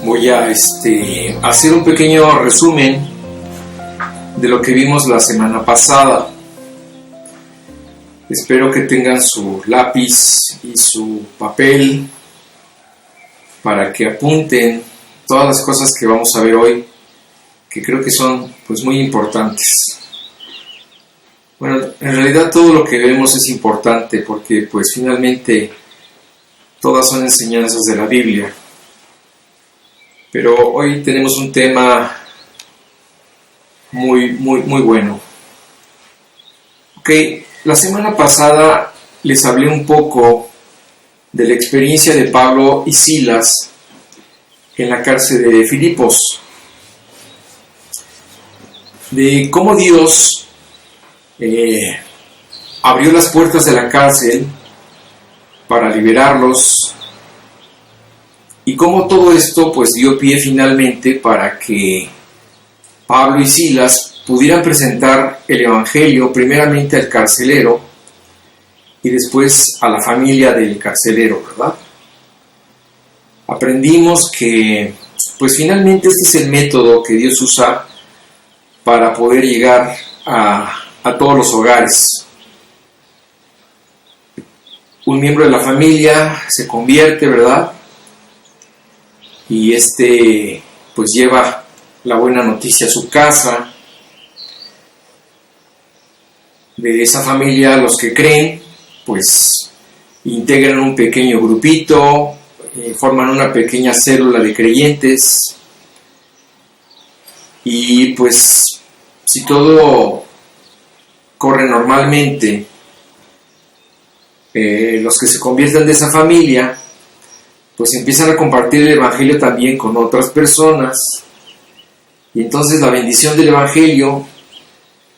Voy a hacer un pequeño resumen de lo que vimos la semana pasada. Espero que tengan su lápiz y su papel para que apunten todas las cosas que vamos a ver hoy, que creo que son muy importantes. Bueno, en realidad todo lo que vemos es importante porque finalmente todas son enseñanzas de la Biblia. Pero hoy tenemos un tema muy bueno. La semana pasada les hablé un poco de la experiencia de Pablo y Silas en la cárcel de Filipos, de cómo Dios abrió las puertas de la cárcel para liberarlos y cómo todo esto dio pie finalmente para que Pablo y Silas pudieran presentar el evangelio primeramente al carcelero y después a la familia del carcelero, ¿verdad? Aprendimos que finalmente este es el método que Dios usa para poder llegar a todos los hogares. Un miembro de la familia se convierte, ¿verdad? Y lleva la buena noticia a su casa. De esa familia, los que creen, integran un pequeño grupito, forman una pequeña célula de creyentes. Y si todo corre normalmente, los que se convierten de esa familia empiezan a compartir el evangelio también con otras personas, y entonces la bendición del evangelio,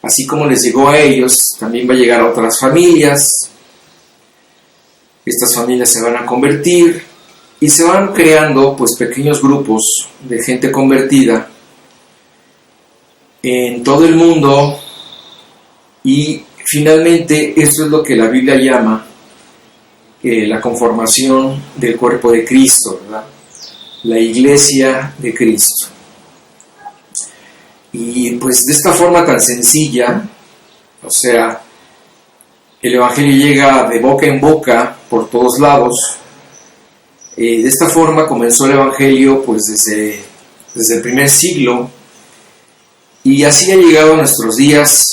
así como les llegó a ellos, también va a llegar a otras familias. Estas familias se van a convertir y se van creando pequeños grupos de gente convertida en todo el mundo, y finalmente esto es lo que la Biblia llama la conformación del cuerpo de Cristo, ¿verdad? La iglesia de Cristo. Y de esta forma tan sencilla, el evangelio llega de boca en boca por todos lados. De esta forma comenzó el evangelio desde el primer siglo, y así ha llegado a nuestros días.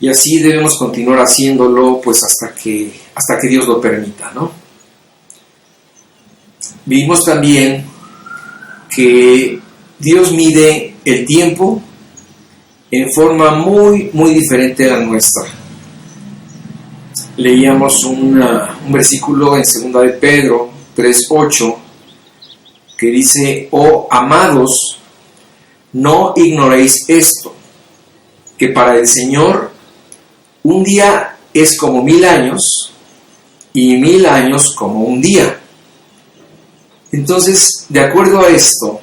Y así debemos continuar haciéndolo hasta que Dios lo permita, ¿no? Vimos también que Dios mide el tiempo en forma muy diferente a la nuestra. Leíamos un versículo en 2 de Pedro 3:8 que dice: «Oh amados, no ignoréis esto, que para el Señor un día es como 1000 años, y 1000 años como un día». Entonces, de acuerdo a esto,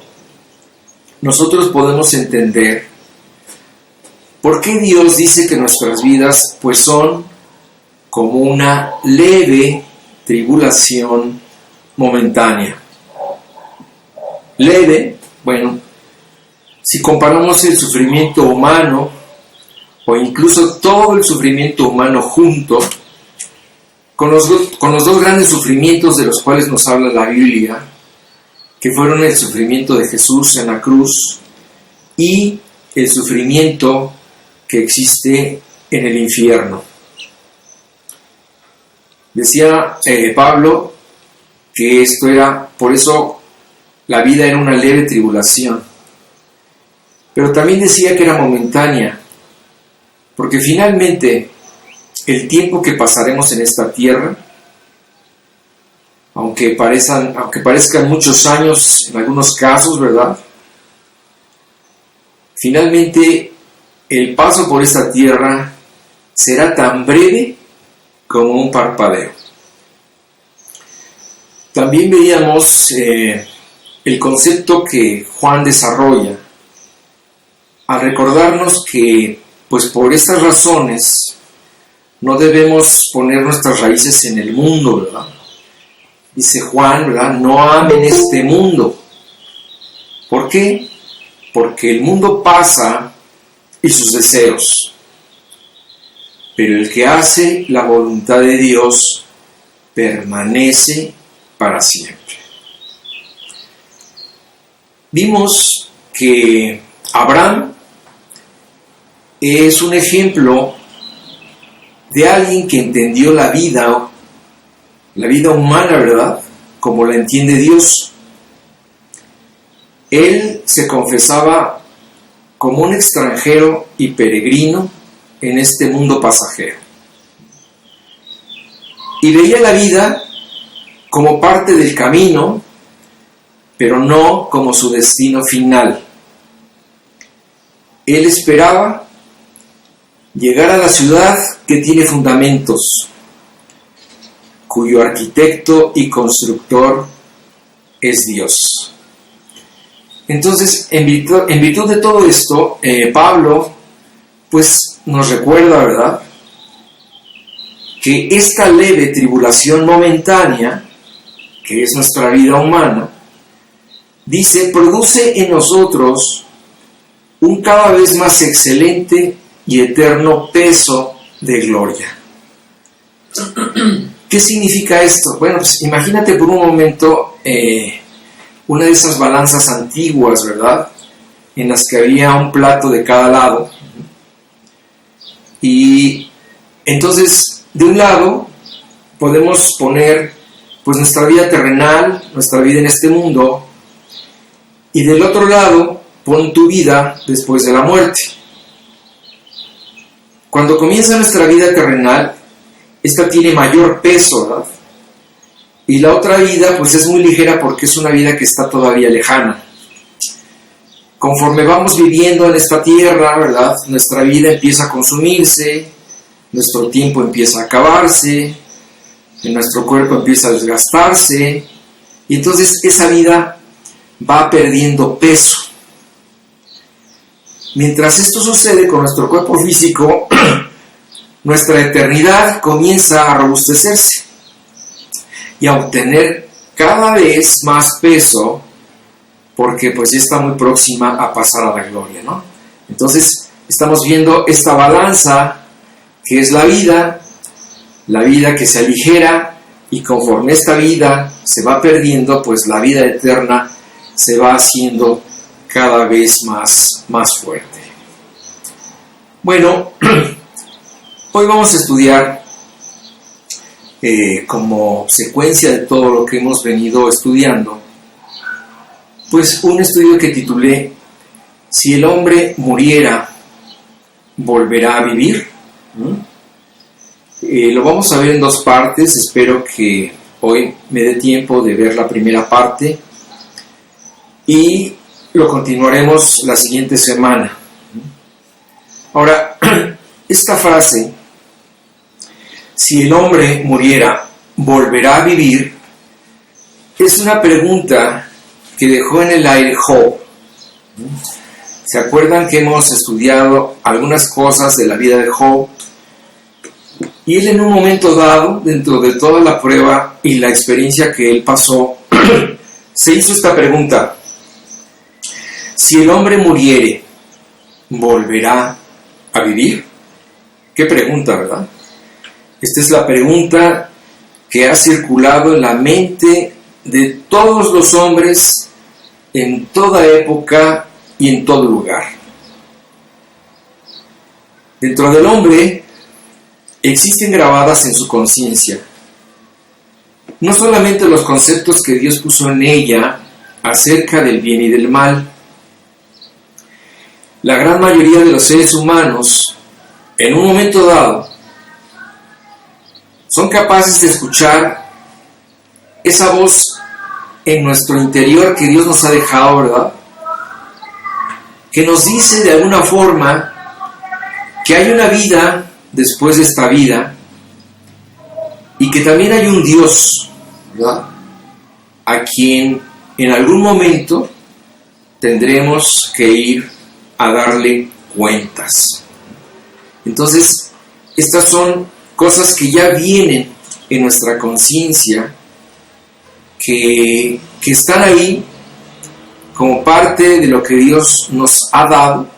nosotros podemos entender por qué Dios dice que nuestras vidas son como una leve tribulación momentánea. Leve, si comparamos el sufrimiento humano o incluso todo el sufrimiento humano junto, con los dos grandes sufrimientos de los cuales nos habla la Biblia, que fueron el sufrimiento de Jesús en la cruz y el sufrimiento que existe en el infierno. Decía Pablo que por eso la vida era una leve tribulación, pero también decía que era momentánea, porque finalmente el tiempo que pasaremos en esta tierra, aunque parezcan muchos años en algunos casos, ¿verdad? Finalmente el paso por esta tierra será tan breve como un parpadeo. También veíamos el concepto que Juan desarrolla al recordarnos que por estas razones no debemos poner nuestras raíces en el mundo, ¿verdad? Dice Juan, ¿verdad? No amen este mundo, ¿Por qué? Porque el mundo pasa y sus deseos, pero el que hace la voluntad de Dios permanece para siempre. Vimos que Abraham es un ejemplo de alguien que entendió la vida humana, ¿verdad?, como la entiende Dios. Él se confesaba como un extranjero y peregrino en este mundo pasajero. Y veía la vida como parte del camino, pero no como su destino final. Él esperaba llegar a la ciudad que tiene fundamentos, cuyo arquitecto y constructor es Dios. Entonces, en virtud de todo esto, Pablo pues nos recuerda, ¿verdad?, que esta leve tribulación momentánea, que es nuestra vida humana, dice, produce en nosotros un cada vez más excelente y eterno peso de gloria. ¿Qué significa esto? Bueno, pues imagínate por un momento una de esas balanzas antiguas, ¿verdad?, en las que había un plato de cada lado. Y entonces, de un lado, podemos poner pues nuestra vida terrenal, nuestra vida en este mundo, y del otro lado, pon tu vida después de la muerte. Cuando comienza nuestra vida terrenal, esta tiene mayor peso, ¿verdad? Y la otra vida pues es muy ligera porque es una vida que está todavía lejana. Conforme vamos viviendo en esta tierra, ¿verdad?, nuestra vida empieza a consumirse, nuestro tiempo empieza a acabarse, nuestro cuerpo empieza a desgastarse, y entonces esa vida va perdiendo peso. Mientras esto sucede con nuestro cuerpo físico, nuestra eternidad comienza a robustecerse y a obtener cada vez más peso, porque pues ya está muy próxima a pasar a la gloria, ¿no? Entonces estamos viendo esta balanza que es la vida que se aligera, y conforme esta vida se va perdiendo, pues la vida eterna se va haciendo cada vez más fuerte. Bueno, hoy vamos a estudiar como secuencia de todo lo que hemos venido estudiando, pues un estudio que titulé Si el hombre muriera, ¿volverá a vivir? Lo vamos a ver en dos partes. Espero que hoy me dé tiempo de ver la primera parte y lo continuaremos la siguiente semana. Ahora, esta frase, si el hombre muriera, ¿volverá a vivir?, es una pregunta que dejó en el aire Job. ¿Se acuerdan que hemos estudiado algunas cosas de la vida de Job? Y él en un momento dado, dentro de toda la prueba y la experiencia que él pasó, se hizo esta pregunta: si el hombre muriere, ¿volverá a vivir? Qué pregunta, ¿verdad? Esta es la pregunta que ha circulado en la mente de todos los hombres en toda época y en todo lugar. Dentro del hombre existen grabadas en su conciencia no solamente los conceptos que Dios puso en ella acerca del bien y del mal. La gran mayoría de los seres humanos, en un momento dado, son capaces de escuchar esa voz en nuestro interior que Dios nos ha dejado, ¿verdad?, que nos dice de alguna forma que hay una vida después de esta vida y que también hay un Dios, ¿verdad?, a quien en algún momento tendremos que ir a darle cuentas. Entonces, estas son cosas que ya vienen en nuestra conciencia, que están ahí como parte de lo que Dios nos ha dado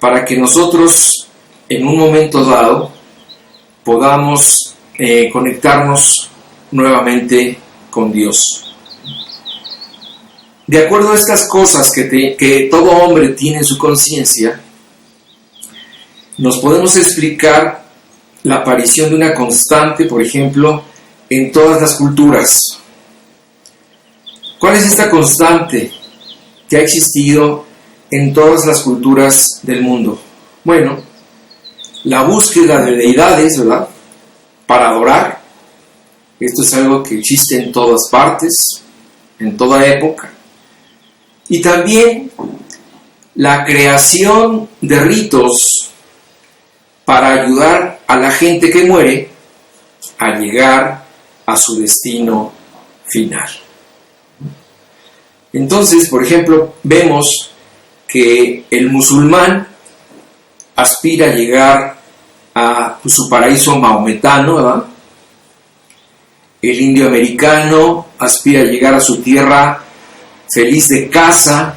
para que nosotros en un momento dado podamos conectarnos nuevamente con Dios. De acuerdo a estas cosas que todo hombre tiene en su conciencia, nos podemos explicar la aparición de una constante, por ejemplo, en todas las culturas. ¿Cuál es esta constante que ha existido en todas las culturas del mundo? Bueno, la búsqueda de deidades, ¿verdad?, para adorar. Esto es algo que existe en todas partes, en toda época. Y también la creación de ritos para ayudar a la gente que muere a llegar a su destino final. Entonces, por ejemplo, vemos que el musulmán aspira a llegar a su paraíso mahometano, ¿verdad? El indio americano aspira a llegar a su tierra feliz de casa.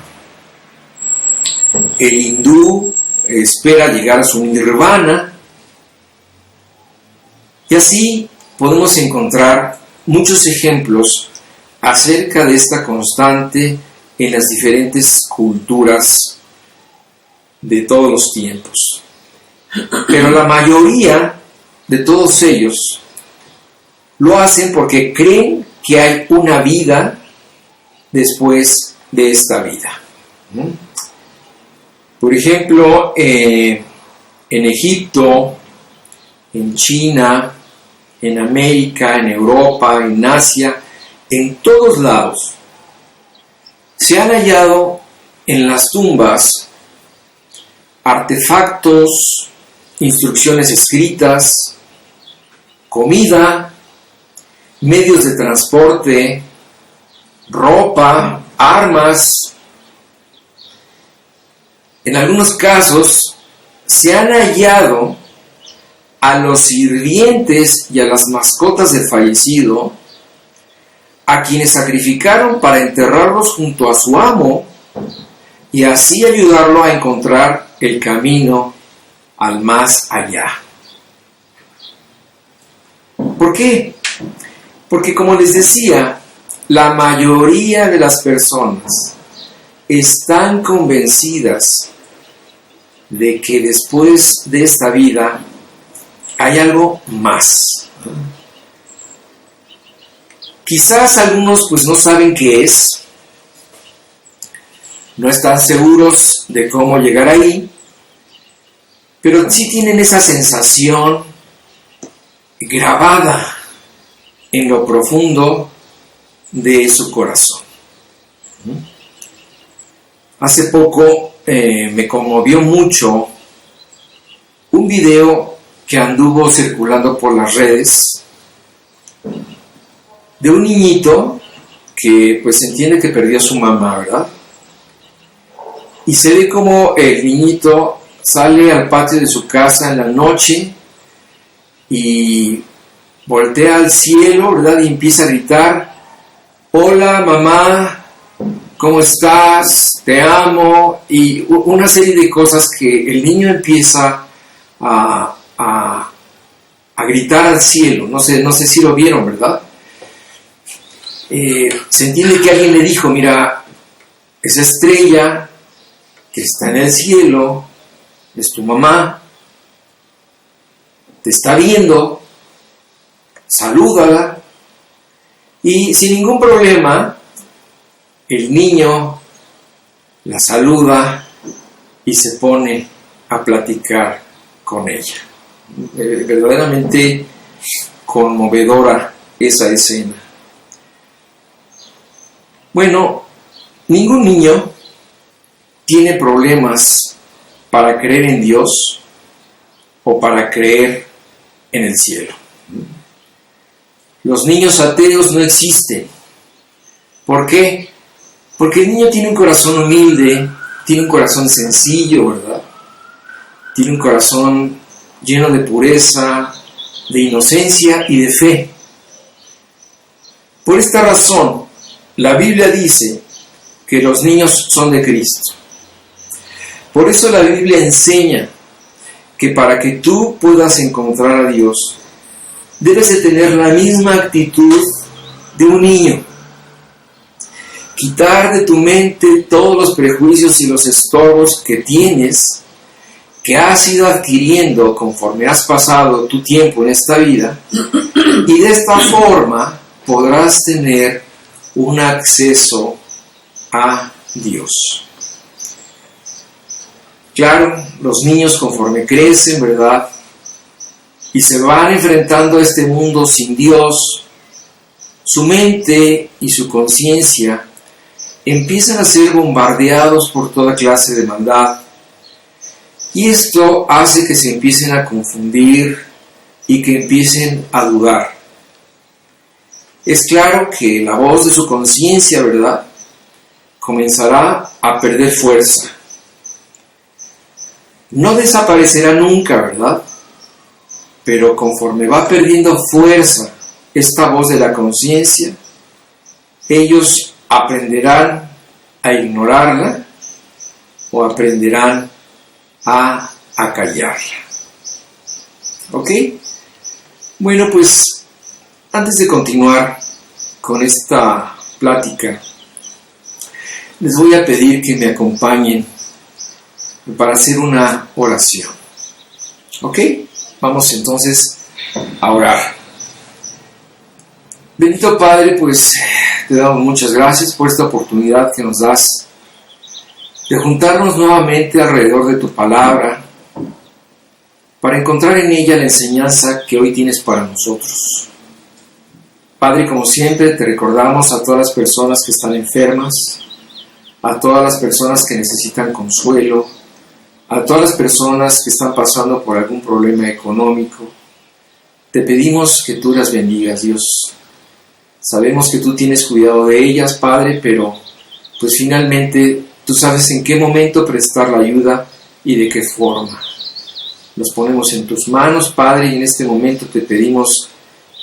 El hindú espera llegar a su nirvana. Y así podemos encontrar muchos ejemplos acerca de esta constante en las diferentes culturas de todos los tiempos. Pero la mayoría de todos ellos lo hacen porque creen que hay una vida después de esta vida. Por ejemplo, en Egipto, en China, en América, en Europa, en Asia, en todos lados, se han hallado en las tumbas artefactos, instrucciones escritas, comida, medios de transporte, ropa, armas. En algunos casos se han hallado a los sirvientes y a las mascotas del fallecido, a quienes sacrificaron para enterrarlos junto a su amo y así ayudarlo a encontrar el camino al más allá. ¿Por qué? Porque, como les decía, la mayoría de las personas están convencidas de que después de esta vida hay algo más. Quizás algunos pues no saben qué es, no están seguros de cómo llegar ahí, pero sí tienen esa sensación grabada en lo profundo de su corazón. Hace poco me conmovió mucho un video que anduvo circulando por las redes de un niñito que pues entiende que perdió a su mamá, ¿verdad? Y se ve como el niñito sale al patio de su casa en la noche y voltea al cielo, ¿verdad? Y empieza a gritar: hola mamá, ¿cómo estás? Te amo. Y una serie de cosas que el niño empieza a gritar al cielo. No sé si lo vieron, ¿verdad? Se entiende que alguien le dijo: mira, esa estrella que está en el cielo es tu mamá, te está viendo, salúdala. Y sin ningún problema, el niño la saluda y se pone a platicar con ella. Verdaderamente conmovedora esa escena. Bueno, ningún niño tiene problemas para creer en Dios o para creer en el cielo. Los niños ateos no existen. ¿Por qué? Porque el niño tiene un corazón humilde, tiene un corazón sencillo, ¿verdad? Tiene un corazón lleno de pureza, de inocencia y de fe. Por esta razón, la Biblia dice que los niños son de Cristo. Por eso la Biblia enseña que para que tú puedas encontrar a Dios, debes de tener la misma actitud de un niño. Quitar de tu mente todos los prejuicios y los estorbos que tienes, que has ido adquiriendo conforme has pasado tu tiempo en esta vida, y de esta forma podrás tener un acceso a Dios. Claro, los niños conforme crecen, ¿verdad?, y se van enfrentando a este mundo sin Dios, su mente y su conciencia empiezan a ser bombardeados por toda clase de maldad. Y esto hace que se empiecen a confundir y que empiecen a dudar. Es claro que la voz de su conciencia, ¿verdad?, comenzará a perder fuerza. No desaparecerá nunca, ¿verdad? Pero conforme va perdiendo fuerza esta voz de la conciencia, ellos aprenderán a ignorarla o aprenderán a acallarla. ¿Ok? Bueno, pues antes de continuar con esta plática, les voy a pedir que me acompañen para hacer una oración. ¿Ok? Vamos entonces a orar. Bendito Padre, pues te damos muchas gracias por esta oportunidad que nos das de juntarnos nuevamente alrededor de tu palabra para encontrar en ella la enseñanza que hoy tienes para nosotros. Padre, como siempre, te recordamos a todas las personas que están enfermas, a todas las personas que necesitan consuelo, a todas las personas que están pasando por algún problema económico. Te pedimos que tú las bendigas, Dios. Sabemos que tú tienes cuidado de ellas, Padre, pero pues finalmente tú sabes en qué momento prestar la ayuda y de qué forma. Los ponemos en tus manos, Padre, y en este momento te pedimos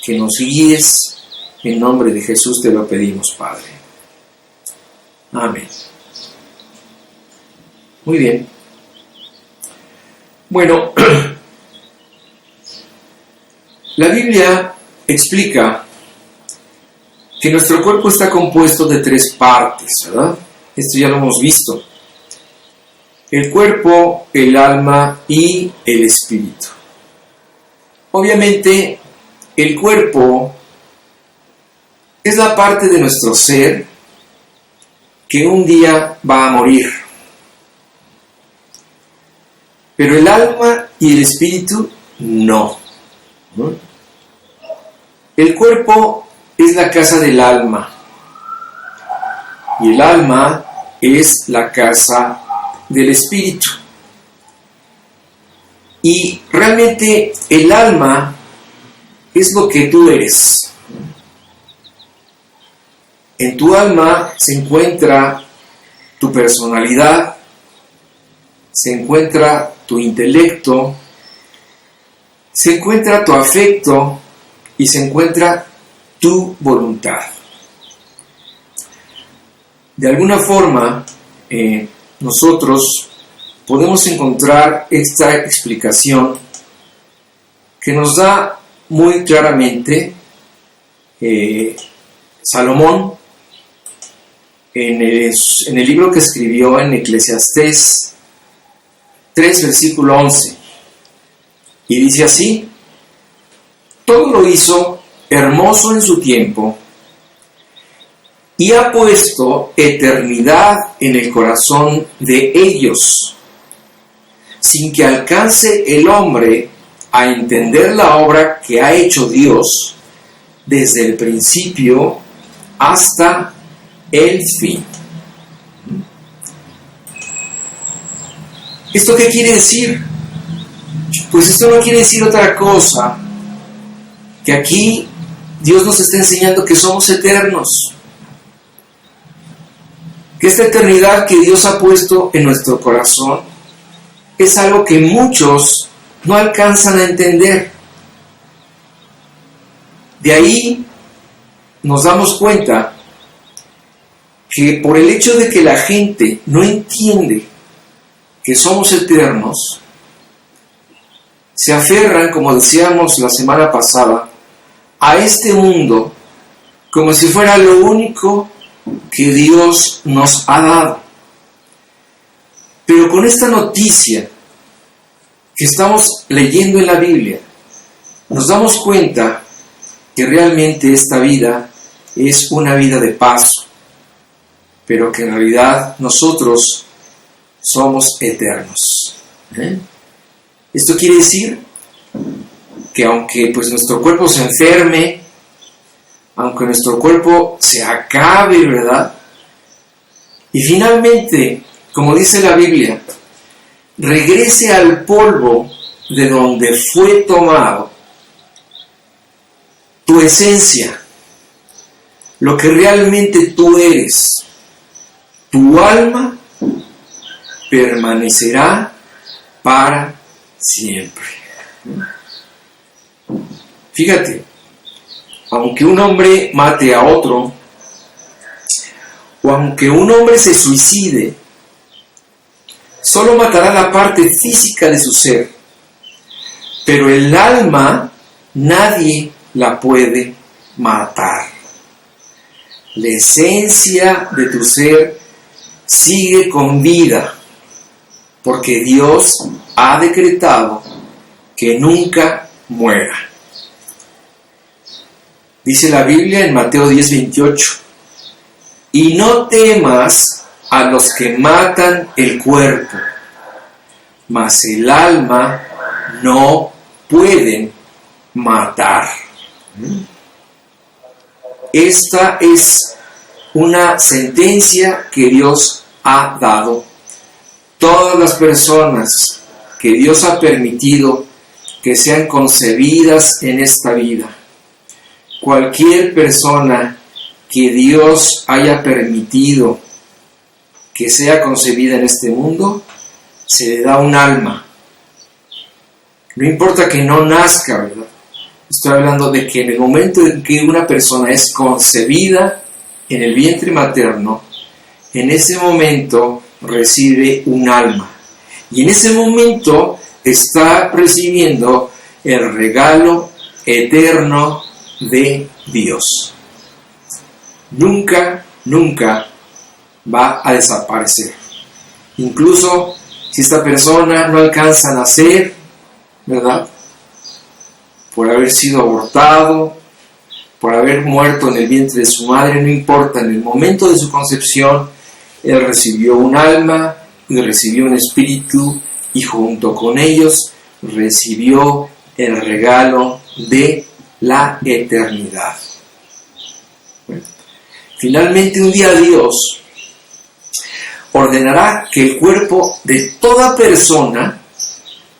que nos guíes. En nombre de Jesús te lo pedimos, Padre. Amén. Muy bien. Bueno, la Biblia explica que nuestro cuerpo está compuesto de 3 partes, ¿verdad? Esto ya lo hemos visto. El cuerpo, el alma y el espíritu. Obviamente, el cuerpo es la parte de nuestro ser que un día va a morir. Pero el alma y el espíritu no. El cuerpo es la casa del alma y el alma es la casa del espíritu. Y realmente el alma es lo que tú eres. En tu alma se encuentra tu personalidad, se encuentra tu intelecto, se encuentra tu afecto y se encuentra tu voluntad. De alguna forma, nosotros podemos encontrar esta explicación que nos da muy claramente Salomón en el libro que escribió en Eclesiastés 3, versículo 11, y dice así: todo lo hizo hermoso en su tiempo, y ha puesto eternidad en el corazón de ellos, sin que alcance el hombre a entender la obra que ha hecho Dios desde el principio hasta el fin. ¿Esto qué quiere decir? Pues esto no quiere decir otra cosa que aquí Dios nos está enseñando que somos eternos, que esta eternidad que Dios ha puesto en nuestro corazón es algo que muchos no alcanzan a entender. De ahí nos damos cuenta que por el hecho de que la gente no entiende que somos eternos, se aferran, como decíamos la semana pasada, a este mundo como si fuera lo único que Dios nos ha dado. Pero con esta noticia que estamos leyendo en la Biblia, nos damos cuenta que realmente esta vida es una vida de paso, pero que en realidad nosotros somos eternos. Esto quiere decir que aunque pues nuestro cuerpo se enferme, aunque nuestro cuerpo se acabe, ¿verdad? Y finalmente, como dice la Biblia, regrese al polvo de donde fue tomado, tu esencia, lo que realmente tú eres, tu alma, permanecerá para siempre. Fíjate, aunque un hombre mate a otro, o aunque un hombre se suicide, solo matará la parte física de su ser, pero el alma nadie la puede matar. La esencia de tu ser sigue con vida, porque Dios ha decretado que nunca muera. Dice la Biblia en Mateo 10:28, y no temas a los que matan el cuerpo, mas el alma no pueden matar. Esta es una sentencia que Dios ha dado. Todas las personas que Dios ha permitido que sean concebidas en esta vida, cualquier persona que Dios haya permitido que sea concebida en este mundo, se le da un alma. No importa que no nazca, ¿verdad? Estoy hablando de que en el momento en que una persona es concebida en el vientre materno, en ese momento recibe un alma. Y en ese momento está recibiendo el regalo eterno de Dios. Nunca, nunca va a desaparecer. Incluso si esta persona no alcanza a nacer, ¿verdad?, por haber sido abortado, por haber muerto en el vientre de su madre, no importa, en el momento de su concepción, él recibió un alma y recibió un espíritu, y junto con ellos recibió el regalo de la eternidad. Bueno, finalmente un día Dios ordenará que el cuerpo de toda persona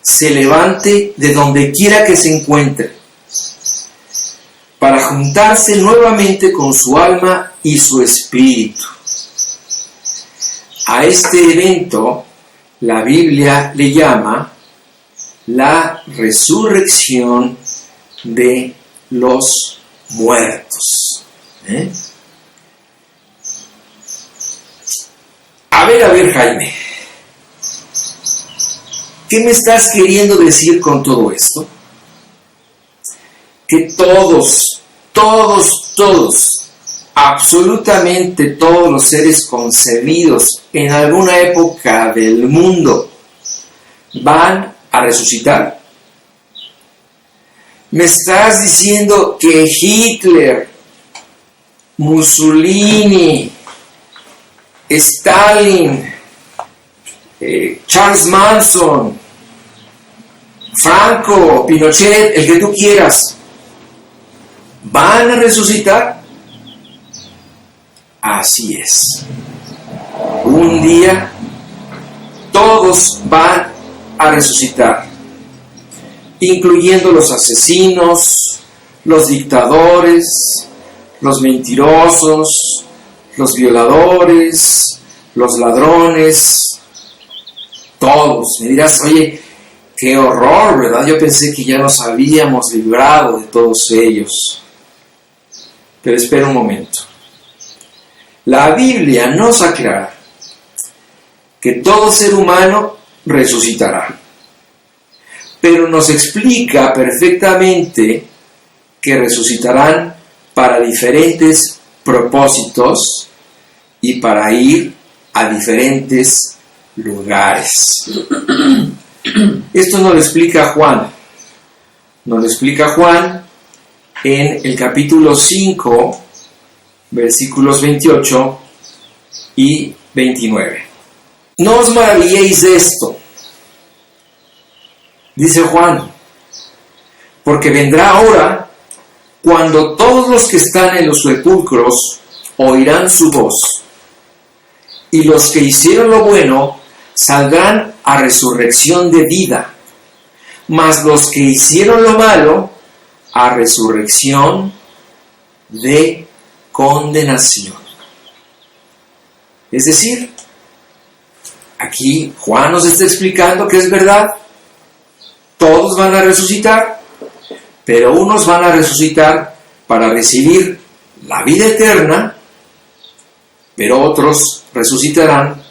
se levante de donde quiera que se encuentre, para juntarse nuevamente con su alma y su espíritu. A este evento la Biblia le llama la resurrección de los muertos. A ver, Jaime, ¿qué me estás queriendo decir con todo esto? Que todos, absolutamente todos los seres concebidos en alguna época del mundo van a resucitar. ¿Me estás diciendo que Hitler, Mussolini, Stalin, Charles Manson, Franco, Pinochet, el que tú quieras, van a resucitar? Así es. Un día todos van a resucitar, incluyendo los asesinos, los dictadores, los mentirosos, los violadores, los ladrones, todos. Me dirás, oye, qué horror, ¿verdad? Yo pensé que ya nos habíamos librado de todos ellos. Pero espera un momento. La Biblia nos aclara que todo ser humano resucitará, pero nos explica perfectamente que resucitarán para diferentes propósitos y para ir a diferentes lugares. Esto nos lo explica Juan. Nos lo explica Juan en el capítulo 5, versículos 28 y 29. No os maravilléis de esto, dice Juan, porque vendrá hora cuando todos los que están en los sepulcros oirán su voz, y los que hicieron lo bueno saldrán a resurrección de vida, mas los que hicieron lo malo a resurrección de condenación. Es decir, aquí Juan nos está explicando que es verdad, todos van a resucitar, pero unos van a resucitar para recibir la vida eterna, pero otros resucitarán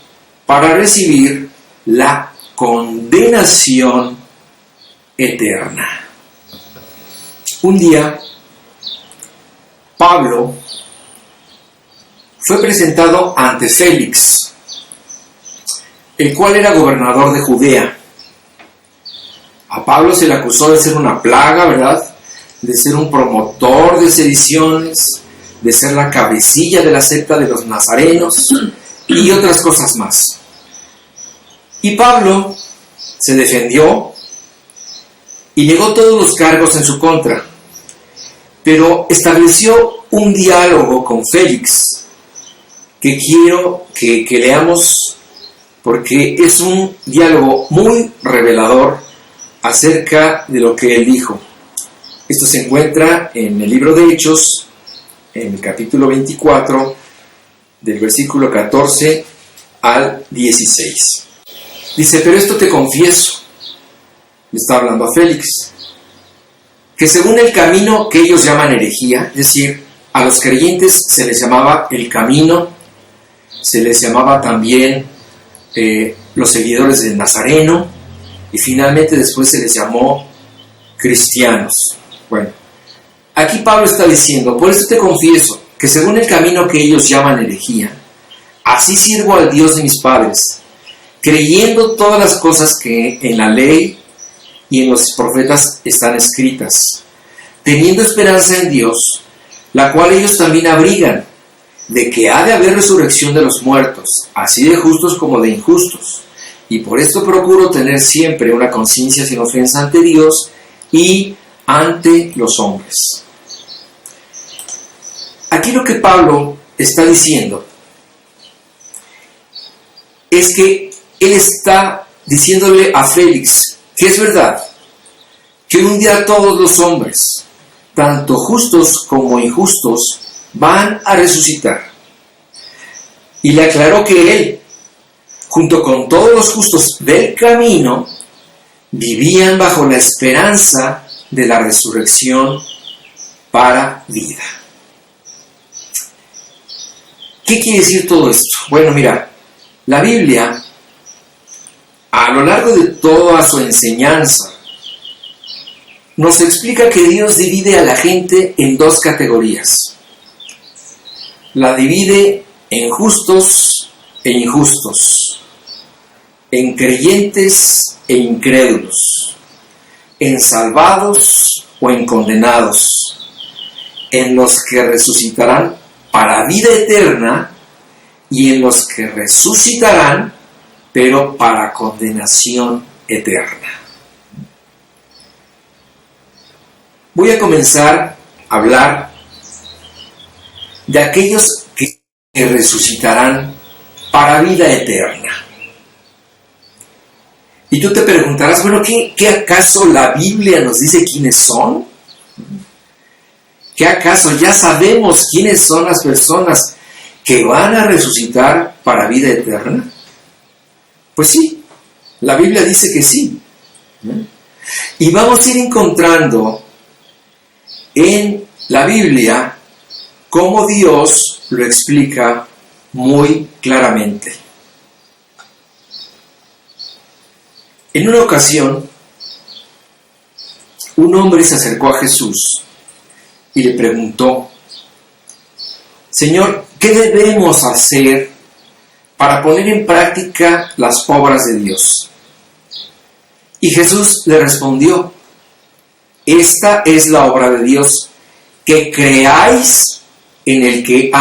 para recibir la condenación eterna. Un día, Pablo fue presentado ante Félix, el cual era gobernador de Judea. A Pablo se le acusó de ser una plaga, ¿verdad? De ser un promotor de sediciones, de ser la cabecilla de la secta de los nazarenos y otras cosas más. Y Pablo se defendió y negó todos los cargos en su contra, pero estableció un diálogo con Félix que quiero que leamos, porque es un diálogo muy revelador acerca de lo que él dijo. Esto se encuentra en el libro de Hechos, en el capítulo 24, del versículo 14 al 16. Dice: pero esto te confieso, le está hablando a Félix, que según el camino que ellos llaman herejía, es decir, a los creyentes se les llamaba el camino, se les llamaba también los seguidores del Nazareno, y finalmente después se les llamó cristianos. Bueno, aquí Pablo está diciendo: por esto te confieso, que según el camino que ellos llaman herejía, así sirvo al Dios de mis padres, creyendo todas las cosas que en la ley y en los profetas están escritas, teniendo esperanza en Dios, la cual ellos también abrigan, de que ha de haber resurrección de los muertos, así de justos como de injustos. Y por esto procuro tener siempre una conciencia sin ofensa ante Dios y ante los hombres. Aquí lo que Pablo está diciendo es que él está diciéndole a Félix que es verdad, que un día todos los hombres, tanto justos como injustos, van a resucitar. Y le aclaró que él, junto con todos los justos del camino, vivían bajo la esperanza de la resurrección para vida. ¿Qué quiere decir todo esto? Bueno, mira, la Biblia, a lo largo de toda su enseñanza, nos explica que Dios divide a la gente en dos categorías. La divide en justos e injustos, en creyentes e incrédulos, en salvados o en condenados, en los que resucitarán para vida eterna y en los que resucitarán pero para condenación eterna. Voy a comenzar a hablar de aquellos que resucitarán para vida eterna. Y tú te preguntarás, bueno, ¿qué acaso la Biblia nos dice quiénes son? ¿Qué acaso ya sabemos quiénes son las personas que van a resucitar para vida eterna? Pues sí, la Biblia dice que sí. Y vamos a ir encontrando en la Biblia cómo Dios lo explica muy claramente. En una ocasión, un hombre se acercó a Jesús y le preguntó: Señor, ¿qué debemos hacer para poner en práctica las obras de Dios? Y Jesús le respondió: esta es la obra de Dios, que creáis en el que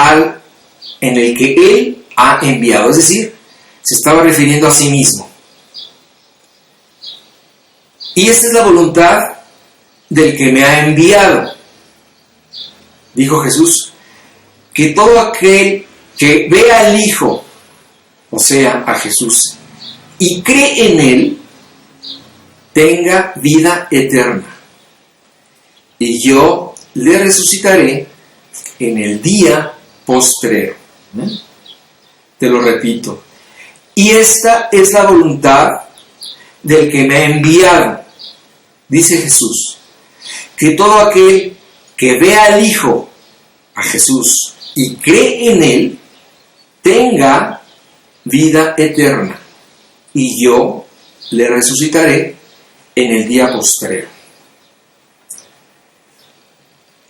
Él ha enviado. Es decir, se estaba refiriendo a sí mismo. Y esta es la voluntad del que me ha enviado, dijo Jesús, que todo aquel que vea al Hijo, o sea, a Jesús, y cree en Él, tenga vida eterna. Y yo le resucitaré en el día postrero. Te lo repito. Y esta es la voluntad del que me ha enviado, dice Jesús, que todo aquel que vea al Hijo, a Jesús, y cree en Él, tenga vida eterna. Y yo le resucitaré en el día postrero.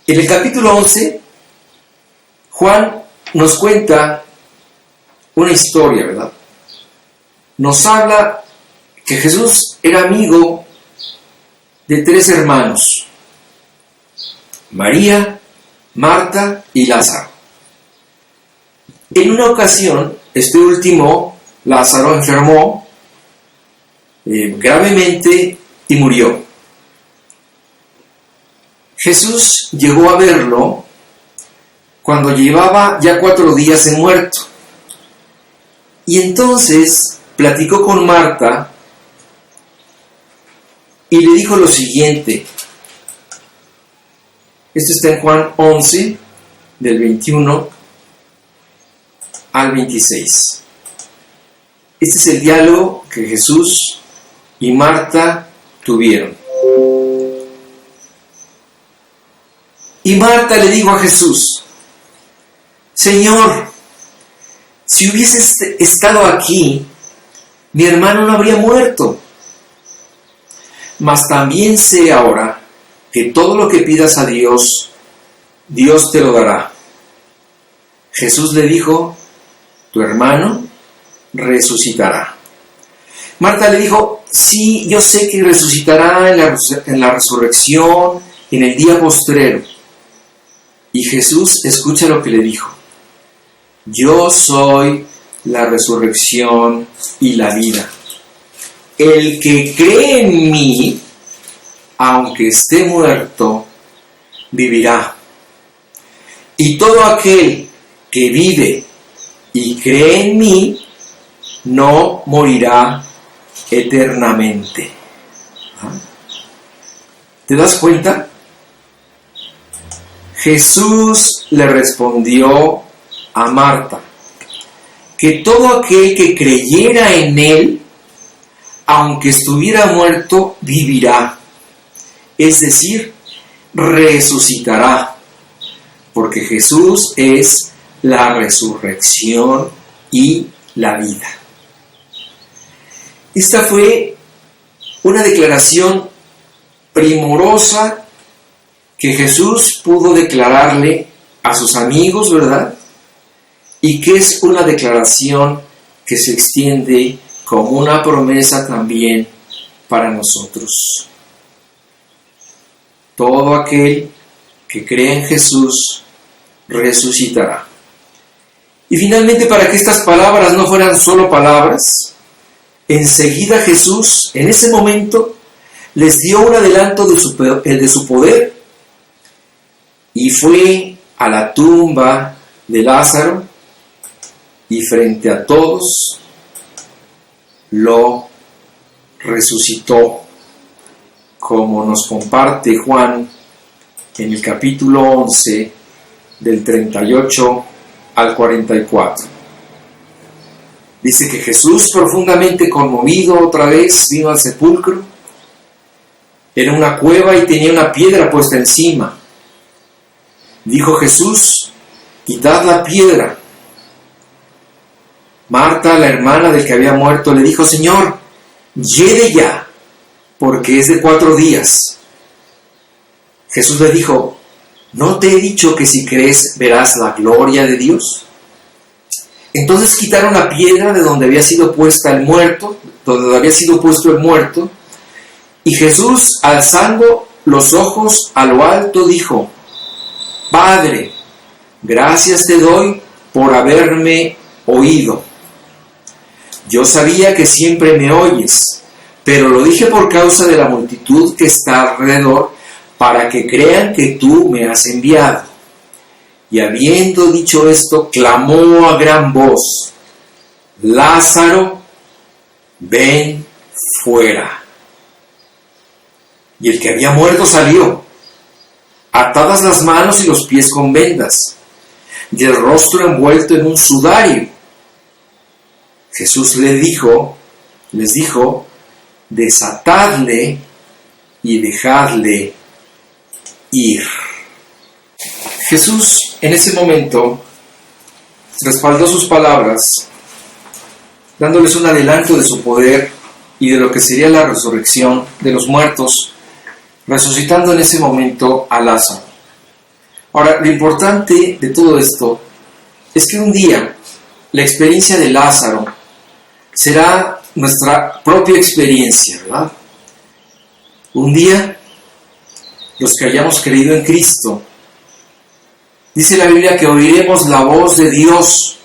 En el capítulo 11, Juan nos cuenta una historia, ¿verdad? Nos habla que Jesús era amigo de 3 hermanos: María, Marta y Lázaro. En una ocasión, este último, Lázaro, enfermó gravemente y murió. Jesús llegó a verlo cuando llevaba ya 4 días de muerto. Y entonces platicó con Marta y le dijo lo siguiente. Esto está en Juan 11, del 21 al 26. Este es el diálogo que Jesús y Marta tuvieron. Y Marta le dijo a Jesús: Señor, si hubieses estado aquí, mi hermano no habría muerto. Mas también sé ahora que todo lo que pidas a Dios, Dios te lo dará. Jesús le dijo: tu hermano resucitará. Marta le dijo: sí, yo sé que resucitará en la resurrección, en el día postrero. Y Jesús escucha lo que le dijo: yo soy la resurrección y la vida. El que cree en mí, aunque esté muerto, vivirá. Y todo aquel que vive y cree en mí, no morirá eternamente. ¿Te das cuenta? Jesús le respondió a Marta que todo aquel que creyera en Él, aunque estuviera muerto, vivirá. Es decir, resucitará. Porque Jesús es la resurrección y la vida. Esta fue una declaración primorosa que Jesús pudo declararle a sus amigos, ¿verdad? Y que es una declaración que se extiende como una promesa también para nosotros. Todo aquel que cree en Jesús resucitará. Y finalmente, para que estas palabras no fueran solo palabras, enseguida Jesús, en ese momento, les dio un adelanto de su poder, y fue a la tumba de Lázaro y frente a todos lo resucitó, como nos comparte Juan en el capítulo 11, del 38 al 44. Dice que Jesús, profundamente conmovido, otra vez vino al sepulcro. Era una cueva y tenía una piedra puesta encima. Dijo Jesús: quitad la piedra. Marta, la hermana del que había muerto, le dijo: Señor, lleve ya, porque es de 4 días. Jesús le dijo: ¿no te he dicho que si crees verás la gloria de Dios? Entonces quitaron la piedra de donde había sido puesto el muerto, y Jesús, alzando los ojos a lo alto, dijo: Padre, gracias te doy por haberme oído. Yo sabía que siempre me oyes, pero lo dije por causa de la multitud que está alrededor, para que crean que tú me has enviado. Y habiendo dicho esto, clamó a gran voz: Lázaro, ven fuera. Y el que había muerto salió, atadas las manos y los pies con vendas, y el rostro envuelto en un sudario. Jesús les dijo: desatadle y dejadle ir. Jesús en ese momento respaldó sus palabras, dándoles un adelanto de su poder y de lo que sería la resurrección de los muertos, resucitando en ese momento a Lázaro. Ahora, lo importante de todo esto es que un día la experiencia de Lázaro será nuestra propia experiencia, ¿verdad? Un día, los que hayamos creído en Cristo, dice la Biblia que oiremos la voz de Dios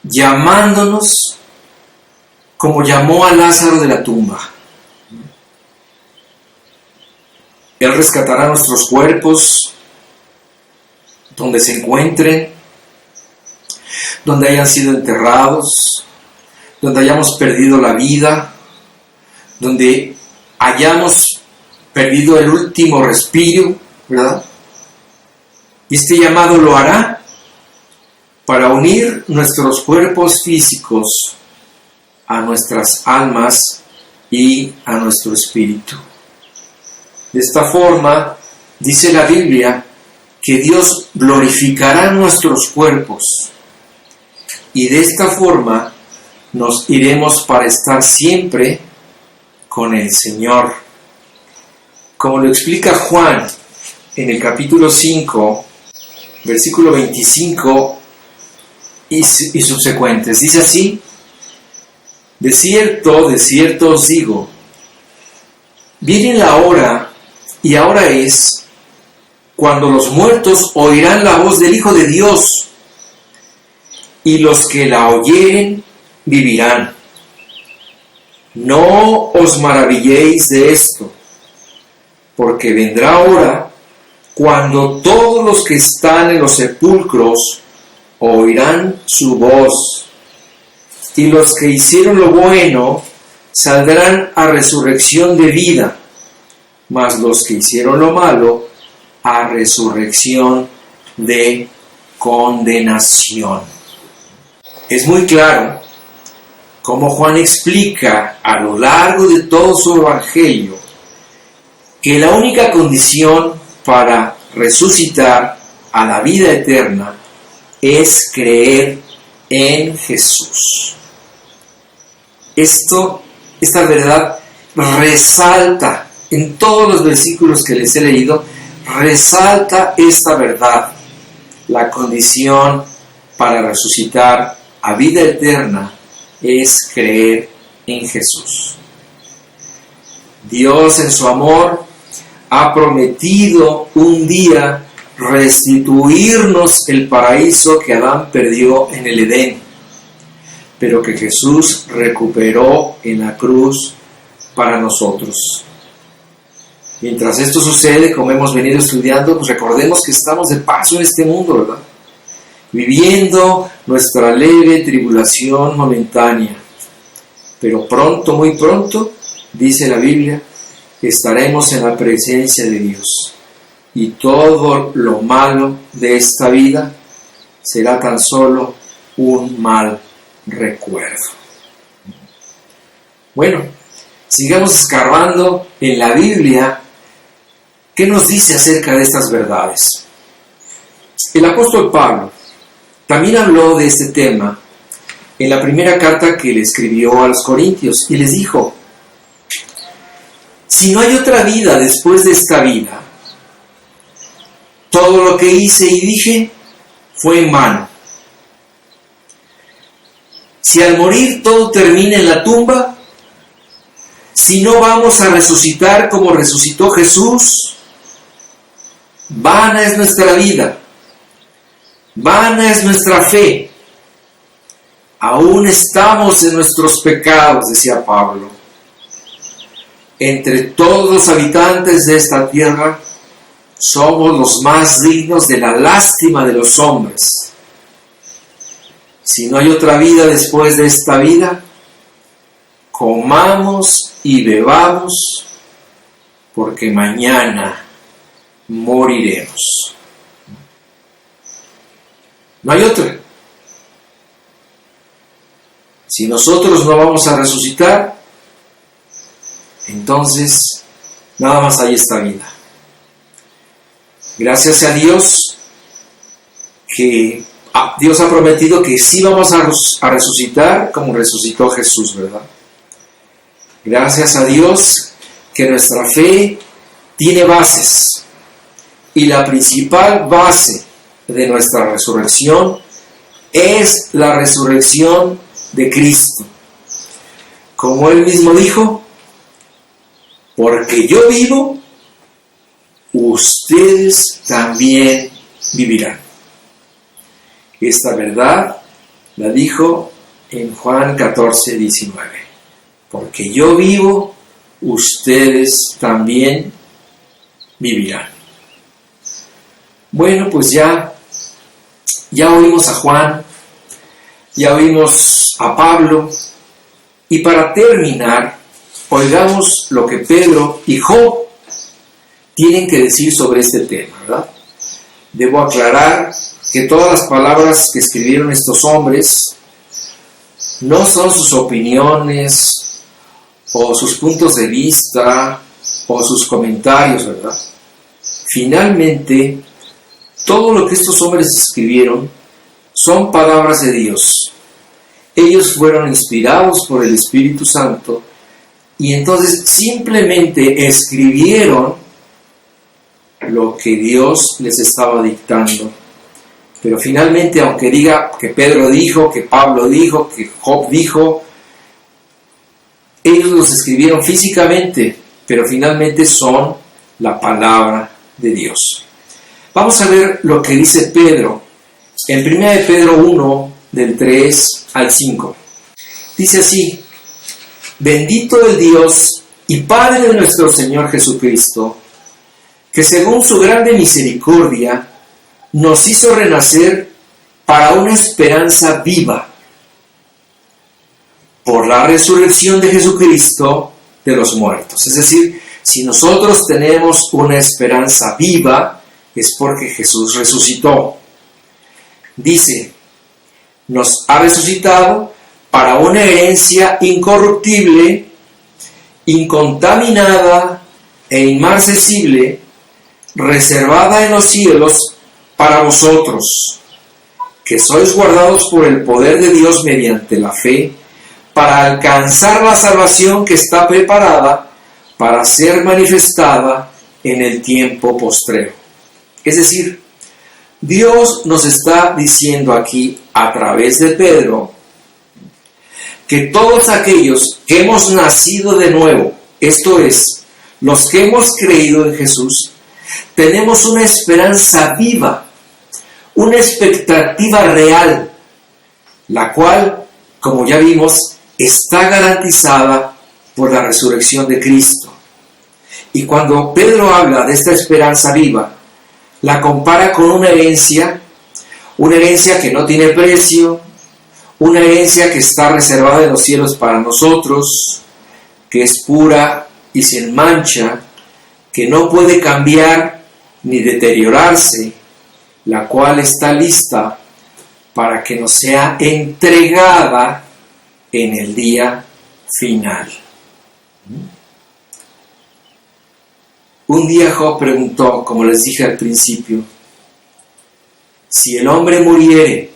llamándonos como llamó a Lázaro de la tumba. Él rescatará nuestros cuerpos donde se encuentren, donde hayan sido enterrados, donde hayamos perdido la vida, donde hayamos perdido el último respiro, ¿verdad? Y este llamado lo hará para unir nuestros cuerpos físicos a nuestras almas y a nuestro espíritu. De esta forma, dice la Biblia, que Dios glorificará nuestros cuerpos, y de esta forma nos iremos para estar siempre con el Señor. Como lo explica Juan en el capítulo 5, versículo 25 y subsecuentes, dice así: de cierto os digo, viene la hora, y ahora es, cuando los muertos oirán la voz del Hijo de Dios, y los que la oyeren vivirán. No os maravilléis de esto, porque vendrá hora cuando todos los que están en los sepulcros oirán su voz, y los que hicieron lo bueno saldrán a resurrección de vida, mas los que hicieron lo malo a resurrección de condenación. Es muy claro cómo Juan explica a lo largo de todo su evangelio que la única condición para resucitar a la vida eterna es creer en Jesús. Esta verdad resalta en todos los versículos que les he leído, resalta esta verdad. La condición para resucitar a vida eterna es creer en Jesús. Dios en su amor ha prometido un día restituirnos el paraíso que Adán perdió en el Edén, pero que Jesús recuperó en la cruz para nosotros. Mientras esto sucede, como hemos venido estudiando, pues recordemos que estamos de paso en este mundo, ¿verdad? Viviendo nuestra leve tribulación momentánea. Pero pronto, muy pronto, dice la Biblia, estaremos en la presencia de Dios. Y todo lo malo de esta vida será tan solo un mal recuerdo. Bueno, sigamos escarbando en la Biblia. ¿Qué nos dice acerca de estas verdades? El apóstol Pablo también habló de este tema en la primera carta que le escribió a los Corintios, y les dijo: si no hay otra vida después de esta vida, todo lo que hice y dije fue en vano. Si al morir todo termina en la tumba, si no vamos a resucitar como resucitó Jesús, vana es nuestra vida, vana es nuestra fe. Aún estamos en nuestros pecados, decía Pablo. Entre todos los habitantes de esta tierra, somos los más dignos de la lástima de los hombres. Si no hay otra vida después de esta vida, comamos y bebamos, porque mañana moriremos. No hay otra. Si nosotros no vamos a resucitar, entonces nada más hay esta vida. Gracias a Dios que Dios ha prometido que sí vamos a resucitar como resucitó Jesús, ¿verdad? Gracias a Dios que nuestra fe tiene bases, y la principal base de nuestra resurrección es la resurrección de Cristo. Como Él mismo dijo: porque yo vivo, ustedes también vivirán. Esta verdad la dijo en Juan 14:19. Porque yo vivo, ustedes también vivirán. Bueno, pues ya oímos a Juan, ya oímos a Pablo, y para terminar, oigamos lo que Pedro y Job tienen que decir sobre este tema, ¿verdad? Debo aclarar que todas las palabras que escribieron estos hombres no son sus opiniones o sus puntos de vista o sus comentarios, ¿verdad? Finalmente, todo lo que estos hombres escribieron son palabras de Dios. Ellos fueron inspirados por el Espíritu Santo y entonces simplemente escribieron lo que Dios les estaba dictando. Pero finalmente, aunque diga que Pedro dijo, que Pablo dijo, que Job dijo, ellos los escribieron físicamente, pero finalmente son la palabra de Dios. Vamos a ver lo que dice Pedro en 1 de Pedro 1, del 3 al 5. Dice así: bendito el Dios y Padre de nuestro Señor Jesucristo, que según su grande misericordia nos hizo renacer para una esperanza viva, por la resurrección de Jesucristo de los muertos. Es decir, si nosotros tenemos una esperanza viva, es porque Jesús resucitó. Dice: nos ha resucitado para una herencia incorruptible, incontaminada e inmarcesible, reservada en los cielos para vosotros, que sois guardados por el poder de Dios mediante la fe, para alcanzar la salvación que está preparada para ser manifestada en el tiempo postrero. Es decir, Dios nos está diciendo aquí a través de Pedro que todos aquellos que hemos nacido de nuevo, esto es, los que hemos creído en Jesús, tenemos una esperanza viva, una expectativa real, la cual, como ya vimos, está garantizada por la resurrección de Cristo. Y cuando Pedro habla de esta esperanza viva, la compara con una herencia que no tiene precio, una herencia que está reservada en los cielos para nosotros, que es pura y sin mancha, que no puede cambiar ni deteriorarse, la cual está lista para que nos sea entregada en el día final. Un día Job preguntó, como les dije al principio: si el hombre muriere,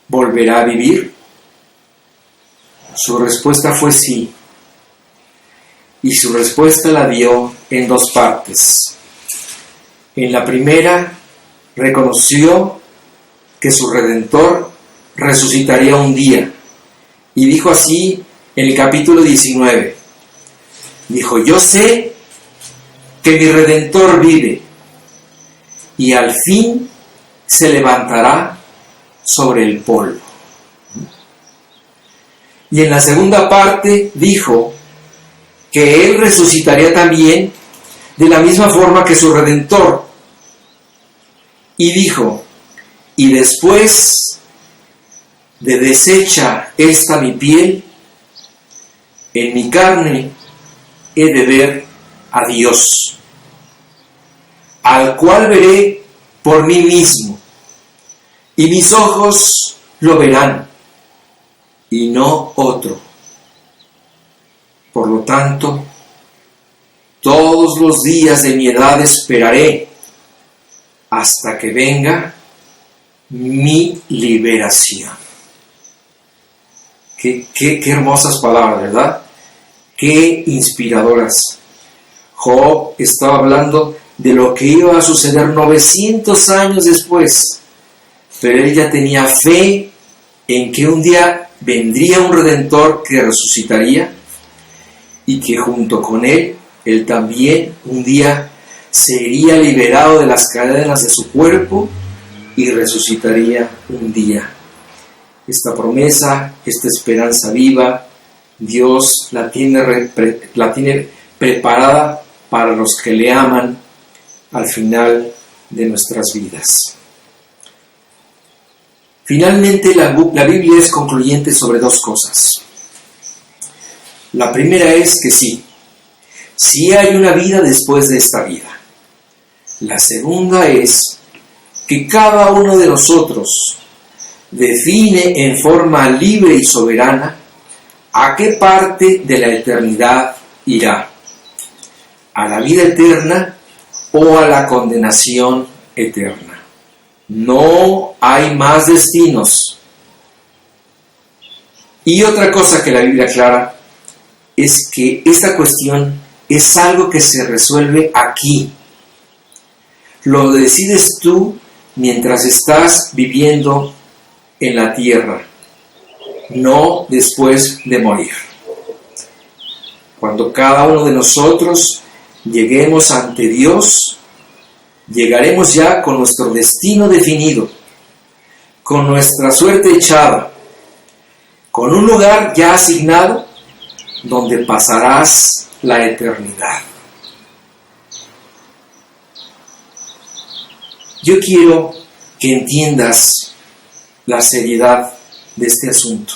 ¿volverá a vivir? Su respuesta fue sí. Y su respuesta la dio en dos partes. En la primera, reconoció que su Redentor resucitaría un día. Y dijo así en el capítulo 19. Dijo, yo sé que mi Redentor vive y al fin se levantará sobre el polvo. Y en la segunda parte dijo que Él resucitaría también de la misma forma que su Redentor. Y dijo, y después de deshecha esta mi piel, en mi carne he de ver a Dios, al cual veré por mí mismo, y mis ojos lo verán, y no otro. Por lo tanto, todos los días de mi edad esperaré hasta que venga mi liberación. Qué hermosas palabras, ¿verdad? Qué inspiradoras. Job estaba hablando de lo que iba a suceder 900 años después, pero él ya tenía fe en que un día vendría un Redentor que resucitaría y que junto con él también un día sería liberado de las cadenas de su cuerpo y resucitaría un día. Esta promesa, esta esperanza viva, Dios la tiene preparada para los que le aman al final de nuestras vidas. Finalmente, la Biblia es concluyente sobre dos cosas. La primera es que sí hay una vida después de esta vida. La segunda es que cada uno de nosotros define en forma libre y soberana a qué parte de la eternidad irá, a la vida eterna o a la condenación eterna. No hay más destinos. Y otra cosa que la Biblia aclara es que esta cuestión es algo que se resuelve aquí. Lo decides tú mientras estás viviendo en la tierra, no después de morir. Cuando cada uno de nosotros lleguemos ante Dios, llegaremos ya con nuestro destino definido, con nuestra suerte echada, con un lugar ya asignado donde pasarás la eternidad. Yo quiero que entiendas la seriedad de este asunto.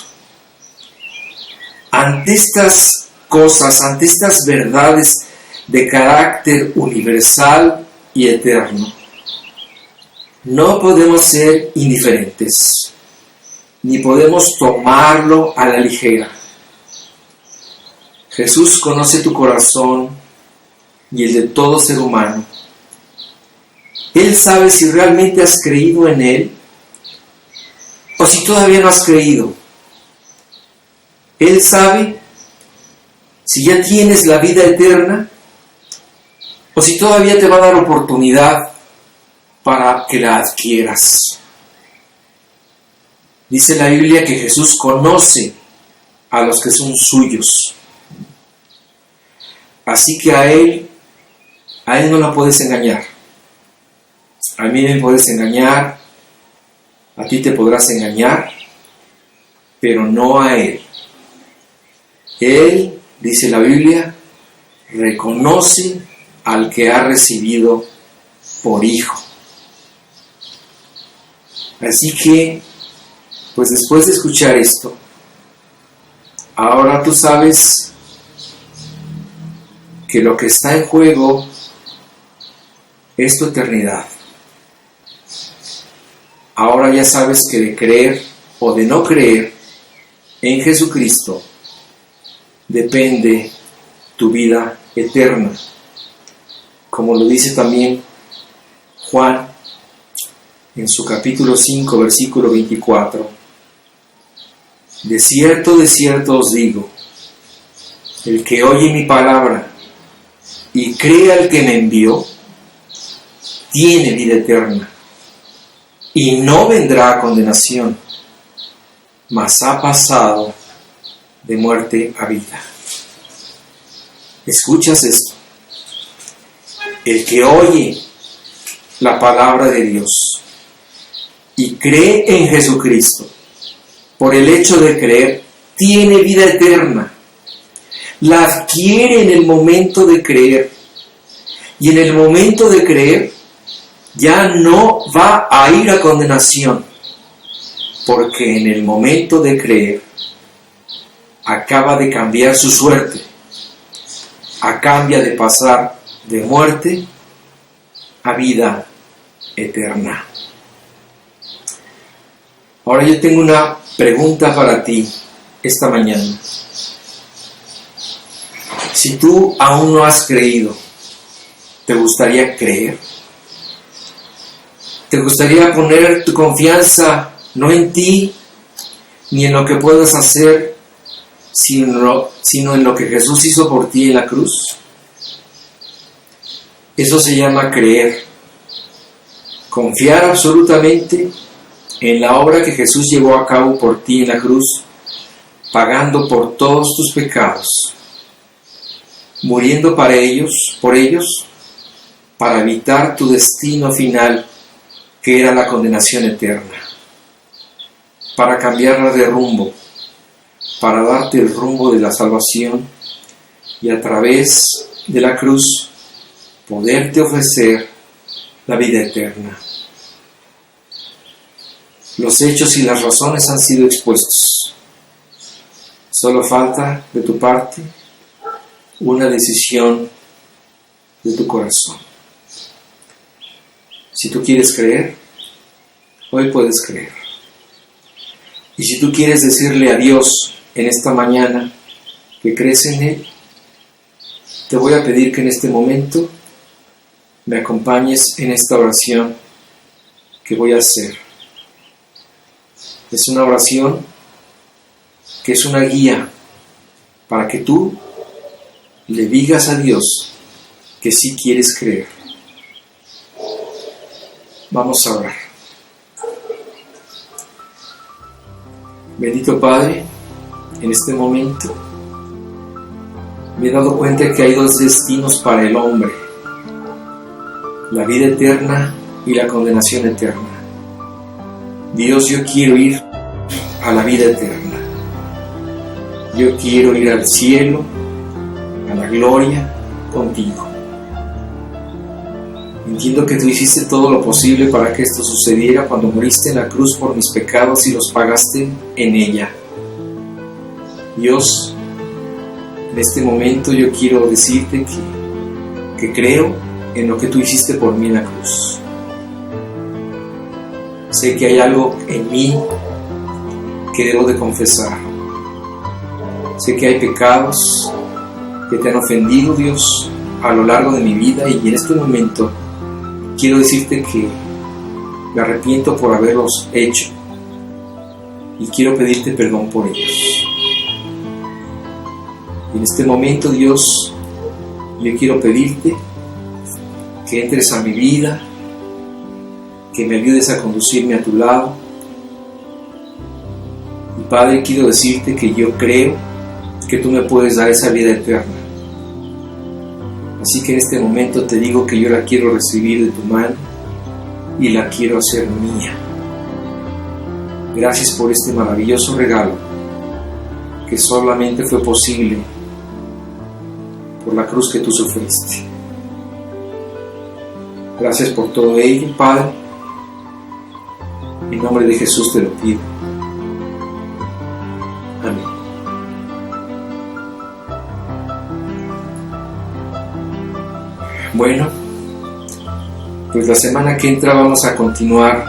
Ante estas cosas, ante estas verdades de carácter universal y eterno, no podemos ser indiferentes, ni podemos tomarlo a la ligera. Jesús conoce tu corazón y el de todo ser humano. Él sabe si realmente has creído en Él o si todavía no has creído. Él sabe si ya tienes la vida eterna o si todavía te va a dar oportunidad para que la adquieras. Dice la Biblia que Jesús conoce a los que son suyos. Así que a Él no lo puedes engañar. A mí me puedes engañar, a ti te podrás engañar, pero no a Él. Él, dice la Biblia, reconoce al que ha recibido por hijo. Así que, pues después de escuchar esto, ahora tú sabes que lo que está en juego es tu eternidad. Ahora ya sabes que de creer o de no creer en Jesucristo depende tu vida eterna. Como lo dice también Juan en su capítulo 5, versículo 24. de cierto os digo, el que oye mi palabra y cree al que me envió, tiene vida eterna, y no vendrá a condenación, mas ha pasado de muerte a vida. ¿Escuchas esto? El que oye la palabra de Dios y cree en Jesucristo, por el hecho de creer, tiene vida eterna. La adquiere en el momento de creer. Y en el momento de creer, ya no va a ir a condenación. Porque en el momento de creer, acaba de cambiar su suerte. Cambia de pasar de muerte a vida eterna. Ahora yo tengo una pregunta para ti esta mañana. Si tú aún no has creído, ¿te gustaría creer? ¿Te gustaría poner tu confianza no en ti, ni en lo que puedas hacer, sino en lo que Jesús hizo por ti en la cruz? Eso se llama creer. Confiar absolutamente en la obra que Jesús llevó a cabo por ti en la cruz, pagando por todos tus pecados, muriendo por ellos, para evitar tu destino final, que era la condenación eterna, para cambiarla de rumbo, para darte el rumbo de la salvación y a través de la cruz poderte ofrecer la vida eterna. Los hechos y las razones han sido expuestos. Solo falta de tu parte una decisión de tu corazón. Si tú quieres creer, hoy puedes creer. Y si tú quieres decirle a Dios en esta mañana que crees en Él, te voy a pedir que en este momento me acompañes en esta oración que voy a hacer. Es una oración que es una guía para que tú le digas a Dios que sí quieres creer. Vamos a orar. Bendito Padre, en este momento me he dado cuenta que hay dos destinos para el hombre: la vida eterna y la condenación eterna. Dios, yo quiero ir a la vida eterna. Yo quiero ir al cielo, a la gloria contigo. Entiendo que tú hiciste todo lo posible para que esto sucediera cuando moriste en la cruz por mis pecados y los pagaste en ella. Dios, en este momento yo quiero decirte que creo en lo que tú hiciste por mí en la cruz. Sé que hay algo en mí que debo de confesar. Sé que hay pecados que te han ofendido, Dios, a lo largo de mi vida, y en este momento quiero decirte que me arrepiento por haberlos hecho y quiero pedirte perdón por ellos. Y en este momento, Dios, yo quiero pedirte que entres a mi vida, que me ayudes a conducirme a tu lado. Y Padre, quiero decirte que yo creo que tú me puedes dar esa vida eterna. Así que en este momento te digo que yo la quiero recibir de tu mano y la quiero hacer mía. Gracias por este maravilloso regalo que solamente fue posible por la cruz que tú sufriste. Gracias por todo ello, Padre. En nombre de Jesús te lo pido. Amén. Bueno, pues la semana que entra vamos a continuar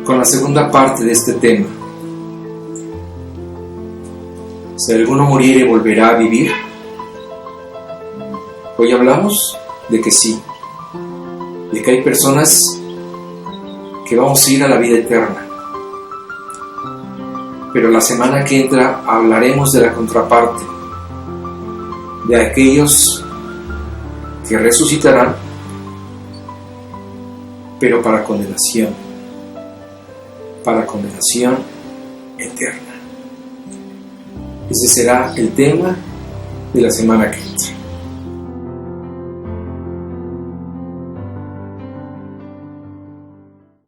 con la segunda parte de este tema. Si alguno muriere, ¿volverá a vivir? Hoy hablamos de que sí, de que hay personas que vamos a ir a la vida eterna. Pero la semana que entra hablaremos de la contraparte, de aquellos que resucitarán, pero para condenación eterna. Ese será el tema de la semana que viene.